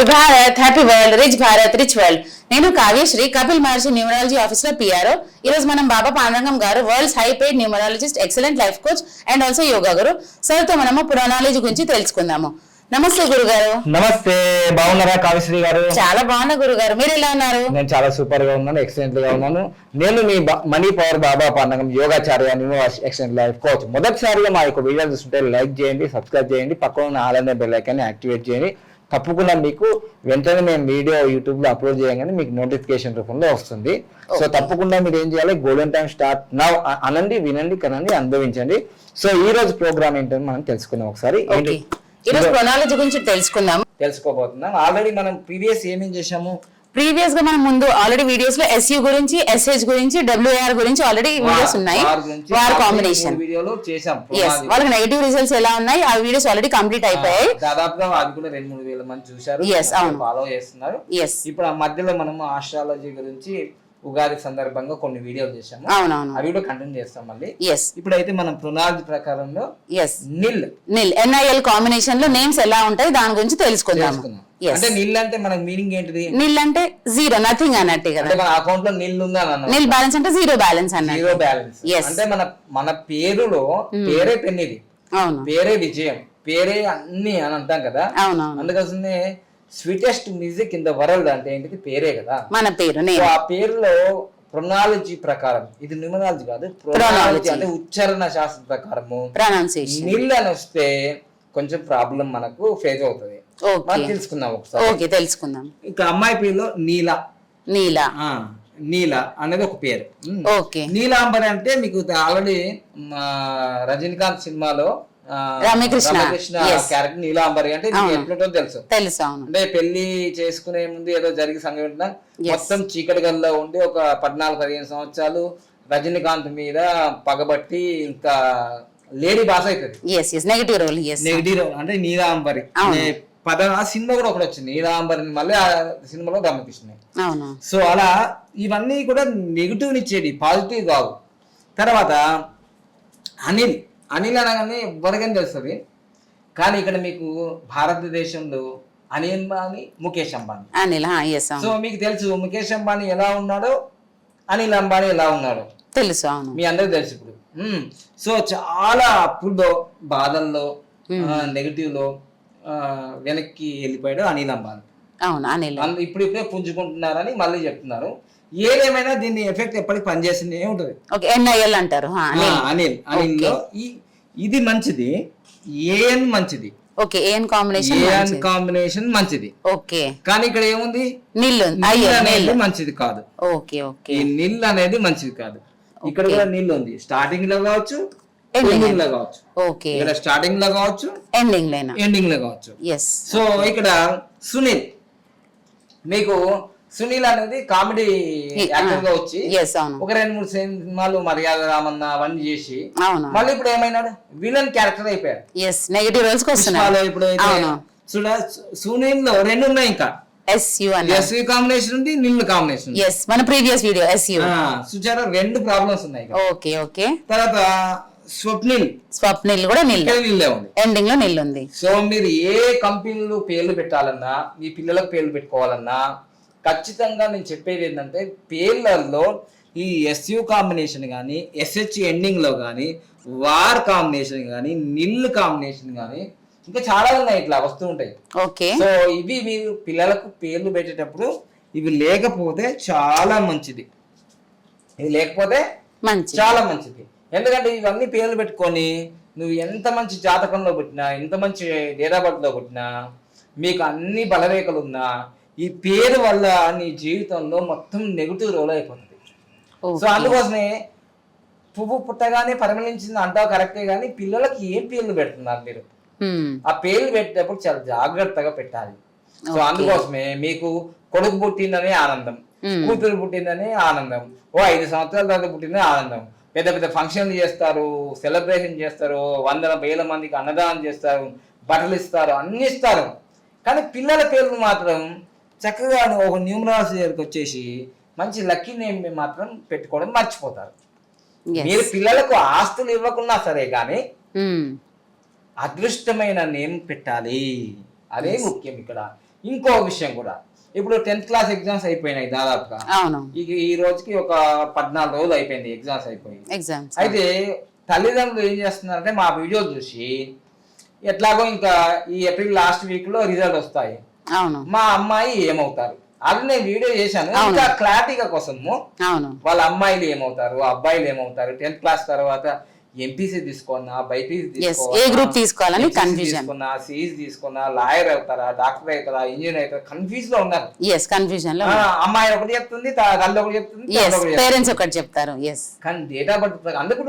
Happy Bharat happy world rich Bharat rich world. నేను కావ్యశ్రీ, కపిల్ మహర్షి numerology office లో PRO. ఈ రోజు మనం బాబా పాండురంగం గారు, world's high paid numerologist, excellent life coach and also yoga Guru. Sir తో మనము పురాణాలజీ గురించి తెలుసుకుందాము. నమస్తే గురుగారు. నమస్తే, బాగున్నారా కావ్యశ్రీ గారు? చాలా బాగున్నా గురుగారు, మీరు ఎలా ఉన్నారు? నేను చాలా సూపర్ గా ఉన్నాను, ఎక్సలెంట్ గా ఉన్నాను. నేను మీ మనీ పవర్ బాబా పాండురంగం యోగాచార్య, ఎక్సలెంట్ లైఫ్ కోచ్. మొదటిసారిగా మా యొక్క వీడియో చూస్తుంటే లైక్ చేయండి, సబ్స్క్రైబ్ చేయండి, పక్కన ఉన్న ఆల్ అనే బెల్ ఐకాన్ యాక్టివేట్ చేయండి. తప్పకుండా మీకు వెంటనే మేము వీడియో యూట్యూబ్ లో అప్లోడ్ చేయగానే మీకు నోటిఫికేషన్ రూపంలో వస్తుంది. సో తప్పకుండా మీరు ఏం చేయాలి, గోల్డెన్ టైం స్టార్ట్ నౌ అనండి, వినండి, కనండి, అనుభవించండి. సో ఈ రోజు ప్రోగ్రామ్ ఏంటని మనం తెలుసుకుందాం. ఒకసారి ఈ రోజు ప్రొనాలజీ గురించి తెలుసుకోబోతున్నాం. ఆల్రెడీ మనం ప్రీవియస్ ఏమేం చేసాము, ప్రీవియస్ గా మనం ముందు ఆల్రెడీ వీడియోస్ లో ఎస్యూ గురించి, ఎస్హెచ్ గురించి, డబ్ల్యూఆర్ గురించి ఆల్రెడీ వీడియోస్ ఉన్నాయి. వార్ కాంబినేషన్ వీడియోలో చేసాం. వాళ్ళకి నెగటివ్ రిజల్ట్స్ ఎలా ఉన్నాయి, ఆ వీడియోస్ ఆల్రెడీ కంప్లీట్ అయిపోయాయి. దాదాపుగా అది కూడా 2-3 వేల మంది చూశారు, ఫాలో చేస్తున్నారు. ఇప్పుడు ఆ మధ్యలో మనం ఆస్ట్రాలజీ గురించి ఉగాది సందర్భంగా కొన్ని వీడియోలు చేసాము. అవి కూడా కంటిన్యూ చేస్తాం మళ్ళీ. ఇప్పుడైతే మనం ప్రొనాలజీ ప్రకారంలో NIL కాంబినేషన్ లో నేమ్స్ ఎలా ఉంటాయి దాని గురించి తెలుసుకుందాం. అంటే నిల్ అంటే మనకు మీనింగ్ ఏంటిది? నిల్ అంటే జీరో, నథింగ్ అన్నట్టు కదా. మన అకౌంట్ లో నిల్ ఉందా? నిల్ బ్యాలెన్స్ అంటే జీరో బ్యాలెన్స్ అన్నట్టు. జీరో బ్యాలెన్స్ అంటే మన పేరులో పేరే పెన్నిది, పేరే విజయం, పేరే అన్ని అని అంటాం కదా. అందుకోసమే sweetest music in the world అంటే ఏంటిది? పేరే కదా, మన పేరు. ఆ పేరులో ప్రొనాలజీ ప్రకారం, ఇది న్యూమరాలజీ కాదు, ప్రొనాలజీ అంటే ఉచ్చారణ శాస్త్రం ప్రకారము నిల్ అని వస్తే కొంచెం ప్రాబ్లం మనకు ఫేస్ అవుతుంది. తెలుసుకుందాం ఒకసారి. తెలుసుకుందాం. ఇక అమ్మాయి పేరులో నీల అనేది ఒక పేరు. నీలాంబరి అంటే మీకు ఆల్రెడీ రజనీకాంత్ సినిమాలో రమ్యకృష్ణ క్యారెక్టర్ నీలాంబరి అంటే ఎట్లుంటో తెలుసు. అంటే పెళ్లి చేసుకునే ముందు ఏదో జరిగే సంఘటన మొత్తం చీకటి గదిలో ఉండి ఒక 14-15 సంవత్సరాలు రజనీకాంత్ మీద పగబట్టి ఇంకా లేడీ బాస్ అవుతుంది. నెగిటివ్ రోల్ అంటే నీలాంబరి ఆ సినిమా కూడా ఒకటి వచ్చింది, నీలాంబరి. మళ్ళీ ఆ సినిమాలో రమ్యకృష్ణ. సో అలా ఇవన్నీ కూడా నెగిటివ్ ఇచ్చేది, పాజిటివ్ కావు. తర్వాత అనిల్ అనగానే ఎవరికైనా తెలుస్తుంది. కానీ ఇక్కడ మీకు భారతదేశంలో అనిల్ అంబానీ, ముఖేష్ అంబానీ. సో మీకు తెలుసు ముఖేష్ అంబానీ ఎలా ఉన్నాడో, అనిల్ అంబానీ ఎలా ఉన్నాడో తెలుసు, మీ అందరికి తెలుసు. ఇప్పుడు సో చాలా అప్పుల్లో, బాధల్లో, నెగిటివ్ లో వెనక్కి వెళ్ళిపోయాడు అనిల్ అంబానీ. ఇప్పుడిప్పుడే పుంజుకుంటున్నారని మళ్ళీ చెప్తున్నారు. ఏదేమైనా దీన్ని ఎఫెక్ట్ ఎప్పటికి పనిచేస్తూనే ఉంటుంది. NIL అంటారు. అనిల్ లో ఇది మంచిది, ఏఎన్ మంచిది, కాంబినేషన్ మంచిది. కానీ ఇక్కడ ఏముంది, నిల్ అనేది మంచిది కాదు. ఈ నిల్ అనేది మంచిది కాదు. ఇక్కడ కూడా నిల్ ఉంది, స్టార్టింగ్ లో కావచ్చు, ఎండింగ్ లో కావచ్చు. ఇక్కడ స్టార్టింగ్ లో కావచ్చు, ఎండింగ్ లో కావచ్చు. సో ఇక్కడ సునీల్, మీకు సునీల్ అనేది కామెడీ యాక్టర్ గా వచ్చి ఒక 2-3 సినిమాలు మర్యాద రామన్న అవన్నీ చేసి మళ్ళీ ఇప్పుడు ఏమైనాడు, విలన్ క్యారెక్టర్ అయిపోయాడు. ఇప్పుడు సునీల్ లో 2 ఉన్నాయి, ఇంకా ఎస్యు కాంబినేషన్ ఉంది, నిల్ కాంబినేషన్. మన ప్రీవియస్ వీడియో ఎస్యు చూసారా, 2 ప్రాబ్లమ్స్ ఉన్నాయి. తర్వాత స్వప్నిల్ కూడా నిల్ ఉంది, ఎండింగ్ లో నిల్ ఉంది. సో మీరు ఏ కంపెనీలు పేర్లు పెట్టాలన్నా, మీ పిల్లలకు పేర్లు పెట్టుకోవాలన్నా ఖచ్చితంగా నేను చెప్పేది ఏంటంటే, పేర్లలో ఈ ఎస్యు కాంబినేషన్ కానీ, SH ఎండింగ్ లో కానీ, వార్ కాంబినేషన్ కానీ, నిల్ కాంబినేషన్ కానీ, ఇంకా చాలా ఉన్నాయి, ఇట్లా వస్తూ ఉంటాయి. సో ఇవి మీరు పిల్లలకు పేర్లు పెట్టేటప్పుడు ఇవి లేకపోతే చాలా మంచిది, ఇది లేకపోతే చాలా మంచిది. ఎందుకంటే ఇవన్నీ పేర్లు పెట్టుకొని నువ్వు ఎంత మంచి జాతకంలో పుట్టినా, ఎంత మంచి డేట్ ఆఫ్ బర్త్ లో పుట్టినా, మీకు అన్ని బలరేఖలు ఉన్నా, ఈ పేరు వల్ల నీ జీవితంలో మొత్తం నెగిటివ్ రోల్ అయిపోతుంది. సో అందుకోసమే పువ్వు పుట్టగానే పరిమళించింది అంటావు కరెక్టే, కానీ పిల్లలకి ఏం పేర్లు పెడుతున్నారు మీరు? ఆ పేర్లు పెట్టేటప్పుడు చాలా జాగ్రత్తగా పెట్టాలి. సో అందుకోసమే మీకు కొడుకు పుట్టిందనే ఆనందం, కూతురు పుట్టిందనే ఆనందం, 5 సంవత్సరాల తర్వాత పుట్టిందనే ఆనందం, పెద్ద పెద్ద ఫంక్షన్లు చేస్తారు, సెలబ్రేషన్ చేస్తారు, 100,000 మందికి అన్నదానం చేస్తారు, బట్టలు ఇస్తారు, అన్ని ఇస్తారు. కానీ పిల్లల పేర్లు మాత్రం చక్కగా ఒక న్యూమరాలజీ దగ్గరికి వచ్చేసి మంచి లక్కీ నేమ్ మాత్రం పెట్టుకోవడం మర్చిపోతారు. మీరు పిల్లలకు ఆస్తులు ఇవ్వకున్నా సరే కానీ అదృష్టమైన నేమ్ పెట్టాలి, అదే ముఖ్యం. ఇక్కడ ఇంకో విషయం కూడా, ఇప్పుడు 10th క్లాస్ ఎగ్జామ్స్ అయిపోయినాయి దాదాపుగా. అవును, ఈ రోజుకి ఒక 14 రోజులు అయిపోయింది ఎగ్జామ్స్ అయిపోయి. ఎగ్జామ్స్. అయితే తల్లిదండ్రులు ఏం చేస్తున్నారంటే మా వీడియో చూసి ఎట్లాగో ఇంకా ఈ ఏప్రిల్ లాస్ట్ వీక్ లో రిజల్ట్ వస్తాయి, అవును, మా అమ్మాయి ఏమవుతారు అది నేను వీడియో చేశాను ఇంకా క్లారిటీగా కోసము. అవును, వాళ్ళ అమ్మాయిలు ఏమవుతారు, అబ్బాయిలు ఏమవుతారు, 10th క్లాస్ తర్వాత ఎంపీసీ తీసుకున్నా, బైపీసీ ఏ గ్రూప్ తీసుకోవాలని కన్ఫ్యూజన్, తీసుకున్నా, సిఈసి తీసుకున్నా, లాయర్ అవుతారా, డాక్టర్ అవుతారా, ఇంజనీర్ అవుతారా, కన్ఫ్యూజ్ లో ఉన్నారు. కన్ఫ్యూజన్ లో అమ్మాయి ఒకటి చెప్తుంది, తల్లి ఒకటి చెప్తుంది, పేరెంట్స్ ఒకటి చెప్తారు. కానీ డేట్ ఆఫ్ బర్త్ అందుకు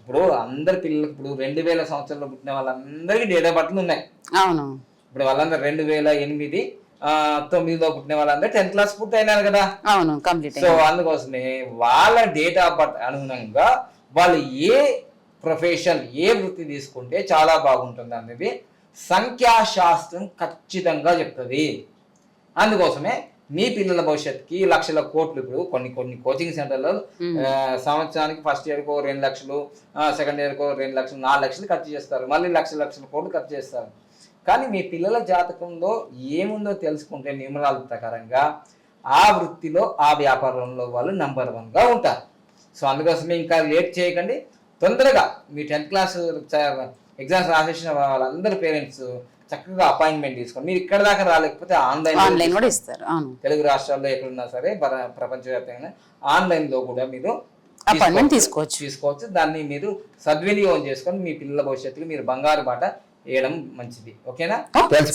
ఇప్పుడు అందరి పిల్లలకు ఇప్పుడు 2000 సంవత్సరంలో పుట్టిన వాళ్ళందరికీ డేట్ ఆఫ్ బర్త్లు ఉన్నాయి. అవును, ఇప్పుడు వాళ్ళందరూ 2008, 9లో పుట్టిన వాళ్ళందరూ 10th క్లాస్ పూర్తి అయినారు కదా. అవును, కంప్లీట్. సో అందుకోసమే వాళ్ళ డేట్ ఆఫ్ బర్త్ అనుగుణంగా వాళ్ళు ఏ ప్రొఫెషన్, ఏ వృత్తి తీసుకుంటే చాలా బాగుంటుంది అనేది సంఖ్యాశాస్త్రం ఖచ్చితంగా చెప్తుంది. అందుకోసమే మీ పిల్లల భవిష్యత్తుకి లక్షల కోట్లు, ఇప్పుడు కొన్ని కోచింగ్ సెంటర్లో సంవత్సరానికి ఫస్ట్ ఇయర్కో 2 లక్షలు, సెకండ్ ఇయర్కో 2 లక్షలు, 4 లక్షలు ఖర్చు చేస్తారు, మళ్ళీ లక్షల కోట్లు ఖర్చు చేస్తారు. కానీ మీ పిల్లల జాతకంలో ఏముందో తెలుసుకుంటే న్యూమరాలజీ ప్రకారంగా ఆ వృత్తిలో, ఆ వ్యాపారంలో వాళ్ళు నంబర్ 1గా ఉంటారు. సో అందుకోసమే ఇంకా లేట్ చేయకండి, తొందరగా మీ 10th క్లాస్ ఎగ్జామ్స్ రాసేసిన వాళ్ళందరూ పేరెంట్స్ చక్కగా అపాయింట్మెంట్ తీసుకోండి. మీరు ఇక్కడ దాకా రాలేకపోతే ఆన్లైన్ కూడా ఇస్తారు. తెలుగు రాష్ట్రాల్లో ఎక్కడున్నా సరే ప్రపంచవ్యాప్తంగా ఆన్లైన్ లో కూడా మీరు అపాయింట్మెంట్ తీసుకోవచ్చు. దాన్ని మీరు సద్వినియోగం చేసుకొని మీ పిల్లల భవిష్యత్తుకి మీరు బంగారు బాట వేయడం మంచిది. ఓకేనా?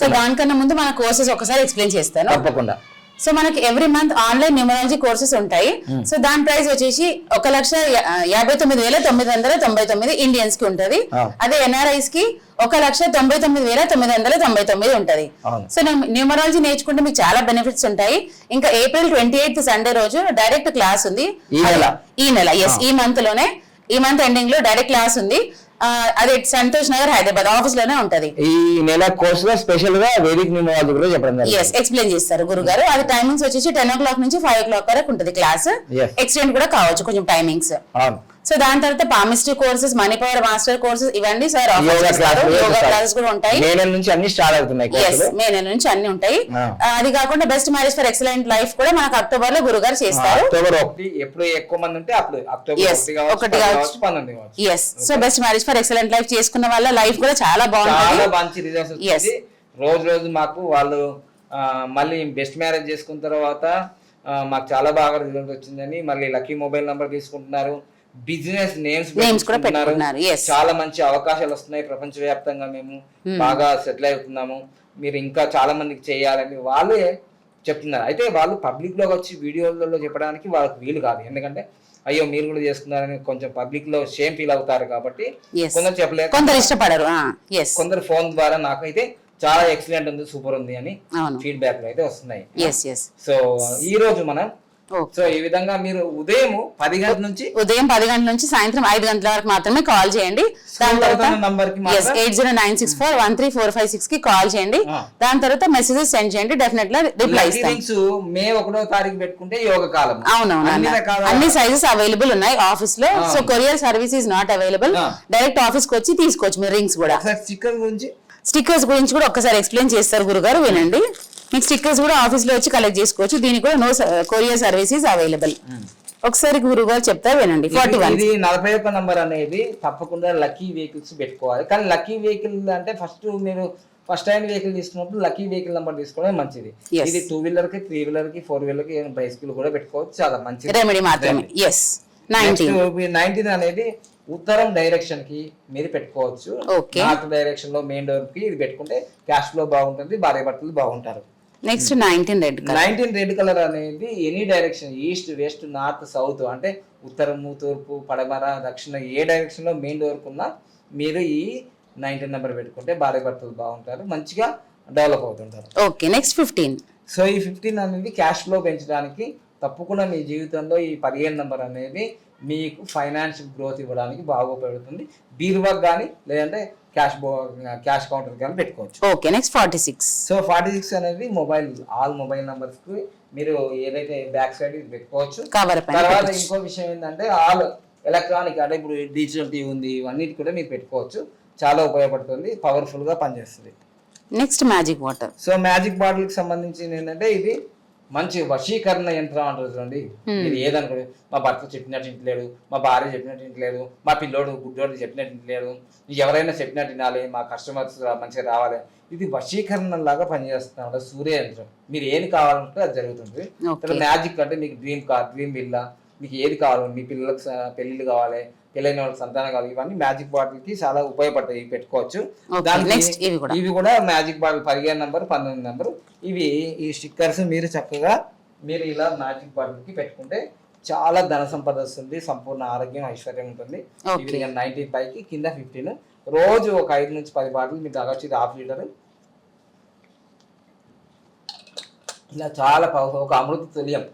సో దానికన్నా ముందు మన కోర్సెస్ ఒకసారి ఎక్స్ప్లెయిన్ చేస్తాను. తప్పకుండా. సో మనకి every month online numerology courses ఉంటాయి. సో దాని ప్రైస్ వచ్చేసి 1,59,999 ఇండియన్స్ కి ఉంటది. అదే ఎన్ఆర్ఐస్ కి 1,99,999 ఉంటది. సో న్యూమరాలజీ నేర్చుకుంటే మీకు చాలా బెనిఫిట్స్ ఉంటాయి. ఇంకా ఏప్రిల్ 28 సండే రోజు డైరెక్ట్ క్లాస్ ఉంది. ఈ నెల ఈ మంత్ లోనే, ఈ మంత్ ఎండింగ్ లో డైరెక్ట్ క్లాస్ ఉంది. అది సంతోష్ నగర్ హైదరాబాద్ ఆఫీస్ లోనే ఉంటది. ఈ నెల కోర్స్ లో స్పెషల్ గా వేదిక న్యూమరాలజీ కూడా చెప్పడం ఎక్స్ప్లెయిన్ చేస్తారు గురుగారు. అది టైమింగ్స్ వచ్చేసి 10 o'clock నుంచి 5 o'clock వరకు ఉంటది క్లాస్. ఎక్స్టెండ్ కూడా కావచ్చు కొంచెం టైమింగ్స్. సో దాని తర్వాత palmistry courses, money power master courses ఇవన్నీ సార్ ఆఫర్ చేస్తారు. యోగా క్లాసెస్ కూడా ఉంటాయి. మే నెల నుంచి అన్ని స్టార్ట్ అవుతున్నాయి. మే నెల నుంచి అన్ని ఉంటాయి. అది కాకుండా best marriage for excellent life కూడా మనకు అక్టోబర్ లో గురుగారు చేస్తారు. ఎప్పుడు ఎక్కువ మంది ఉంటే అప్పుడు ఒకటి కావచ్చు. So best marriage for excellent life చేసుకున్న వాళ్ళ లైఫ్ కూడా చాలా బాగుంటుంది. రోజు మాకు వాళ్ళు మళ్ళీ బెస్ట్ మ్యారేజ్ చేసుకున్న తర్వాత మాకు చాలా బాగా రిజల్ట్ వచ్చిందని మళ్ళీ లక్కీ మొబైల్ నంబర్ తీసుకుంటున్నారు. బిజినెస్ నేమ్స్ కూడా పెట్టుకున్నారు. చాలా మంచి అవకాశాలు వస్తున్నాయి. ప్రపంచవ్యాప్తంగా మేము బాగా సెటిల్ అవుతున్నాము. మీరు ఇంకా చాలా మందికి చేయాలని వాళ్ళే చెప్తున్నారు. అయితే వాళ్ళు పబ్లిక్ లో వచ్చి వీడియోలలో చెప్పడానికి వాళ్ళకి వీలు కాదు. ఎందుకంటే అయ్యో మీరు కూడా చేస్తున్నారని కొంచెం పబ్లిక్ లో షేమ్ ఫీల్ అవుతారు కాబట్టి కొందరు చెప్పలేరు, కొందరు ఇష్టపడరు. కొందరు ఫోన్ ద్వారా నాకైతే చాలా ఎక్సలెంట్ ఉంది, సూపర్ ఉంది అని ఫీడ్బ్యాక్ అయితే వస్తున్నాయి. సో ఈ రోజు మనం సో ఈ విధంగా మీరు ఉదయం 10 గంటల నుంచి సాయంత్రం 5 గంటల వరకు మాత్రమే కాల్ చేయండి. దాని తర్వాత 8096413456 కి కాల్ చేయండి. దాని తర్వాత మెసేజెస్ సెండ్ చేయండి. డెఫినెట్ గా రిప్లై ఇస్తాం. మే 1వ తారీఖు పెట్టుకుంటే యోగ కాలం. అవునవును, అన్ని సైజెస్ అవైలబుల్ ఉన్నాయి ఆఫీస్ లో. So courier service is not available. Direct office కి వచ్చి తీసుకోవచ్చు మీరు రింగ్స్ కూడా. స్టిక్కర్స్ గురించి కూడా ఒక్కసారి ఎక్స్ప్లెయిన్ చేస్తారు గురుగారు, వినండి. మీకు స్టిక్కర్స్ కూడా ఆఫీస్ లో వచ్చి కలెక్ట్ చేసుకోవచ్చు. దీనికి కూడా నో కొరియర్ సర్వీసెస్ అవైలబుల్. ఒకసారి గురుగారు చెప్తారు, వినండి. 41 నంబర్ అనేది తప్పకుండా లక్కీ వెహికల్స్ పెట్టుకోవాలి. కానీ లక్కీ వెహికల్ అంటే ఫస్ట్ టైం వెహికల్ తీసుకున్నప్పుడు లక్కీ వెహికల్ నంబర్ తీసుకోవడం మంచిది. ఇది 2 వీలర్ కి, 3 వీలర్ కి, 4 వీలర్ కి బైసికల్ కూడా పెట్టుకోవచ్చు. చాలా మంచిది రెమెడీ మాత్రమే. 19 అనేది ఉత్తరం డైరెక్షన్ కి మీరు పెట్టుకోవచ్చు. నార్త్ డైరెక్షన్ లో మెయిన్ డోర్ కి ఇది పెట్టుకుంటే క్యాష్ ఫ్లో బాగుంటుంది, భార్య భర్తలు బాగుంటారు. నెక్స్ట్ 19 రెడ్ కలర్ అనేది any direction, east, west, north, south అంటే ఉత్తరము, తూర్పు, పడమర, దక్షిణ ఏ డైరెక్షన్ లో మెయిన్ డోర్ కున్నా మీరు ఈ 19 నెంబర్ పెట్టుకుంటే భార్య భర్తలు బాగుంటారు, మంచిగా డెవలప్ అవుతుంటారు. Okay, next 15. సో ఈ 15 అనేది క్యాష్ ఫ్లో పెంచడానికి తప్పకుండా మీ జీవితంలో ఈ 15 నెంబర్ అనేది మీకు ఫైనాన్షియల్ గ్రోత్ ఇవ్వడానికి బాగా ఉపయోగపడుతుంది. బీరువాకి కానీ లేదంటే క్యాష్ కౌంటర్ కానీ పెట్టుకోవచ్చు. Okay, next 46. సో 46 అనేది ఆల్ మొబైల్ నంబర్స్ కి మీరు ఏదైతే బ్యాక్ సైడ్ ఇది పెట్టుకోవచ్చు. తర్వాత ఇంకో విషయం ఏంటంటే ఆల్ ఎలక్ట్రానిక్ అంటే ఇప్పుడు డిజిటల్ టీవీ ఉంది, ఇవన్నీ కూడా మీరు పెట్టుకోవచ్చు. చాలా ఉపయోగపడుతుంది, పవర్ఫుల్ గా పనిచేస్తుంది. Next magic water. So magic bottle కి సంబంధించింది ఏంటంటే ఇది మంచి వశీకరణ యంత్రం అంటారు చూడండి. మీరు ఏదనుకోండి, మా భర్త చెప్పినట్టు ఇంటలేడు, మా భార్య చెప్పినట్టు ఇంటలేదు, మా పిల్లోడు గుడ్డోడు చెప్పినట్టు ఇంటలేడు, ఎవరైనా చెప్పినట్టు వినాలి, మా కస్టమర్స్ మంచిగా రావాలి. ఇది వశీకరణ లాగా పనిచేస్తున్న సూర్య యంత్రం. మీరు ఏది కావాలంటే అది జరుగుతుంది. మ్యాజిక్ అంటే మీకు డ్రీమ్ కార్, డ్రీమ్ విల్లా, మీకు ఏది కావాలి, మీ పిల్లలకు పెళ్లిళ్ళు కావాలి, పెళ్ళైన వాళ్ళకి సంతానం కావాలి, ఇవన్నీ మ్యాజిక్ బాటిల్ కి చాలా ఉపయోగపడతాయి, పెట్టుకోవచ్చు. ఇవి కూడా మ్యాజిక్ బాటిల్ 15 నంబర్ 19 నంబర్. ఇవి ఈ స్టిక్కర్స్ మీరు చక్కగా మీరు ఇలా మ్యాజిక్ బాటిల్ కి పెట్టుకుంటే చాలా ధన సంపద వస్తుంది, సంపూర్ణ ఆరోగ్యం ఐశ్వర్యం ఉంటుంది. 90 పైకి కింద 15. రోజు ఒక 5 నుంచి 10 బాటిల్ మీరు తాగొచ్చు. ఇది 1/2 లీటర్. ఇలా చాలా పవర్ఫుల్, ఒక అమృత తుల్యం.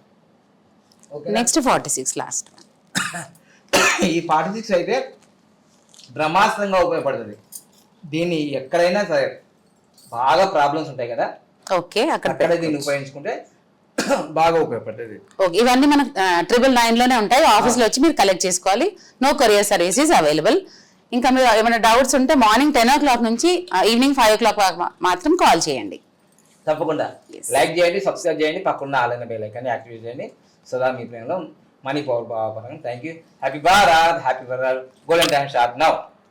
Next 46 last. ఈ 46 అయితే బ్రహ్మాస్త్రంగా ఉపయోగపడుతుంది. దీన్ని ఎక్కడైనా సరే బాగా ప్రాబ్లమ్స్ ఉంటాయి కదా, ఓకే, అక్కడ దీన్ని ఉపయోగించుకుంటే బాగా ఉపయోగపడుతుంది. ఓకే, ఇవన్నీ మనకు 999 లోనే ఉంటాయి. ఆఫీస్ లో వచ్చి మీరు కలెక్ట్ చేసుకోవాలి. No courier services available. ఇంకా మీరు ఏమైనా డౌట్స్ ఉంటే మార్నింగ్ 10 o'clock నుంచి ఈవినింగ్ 5 o'clock మాత్రం కాల్ చేయండి. తప్పకుండా లైక్ చేయండి, సబ్స్క్రైబ్ చేయండి, పక్కన ఆల్ బెల్ ఐకాన్ యాక్టివేట్ చేయండి. సదా మీ ప్రేమలో మనీ పవర్ బాగా. Thank you. Happy Bharat, happy Bharat. Golden time start now.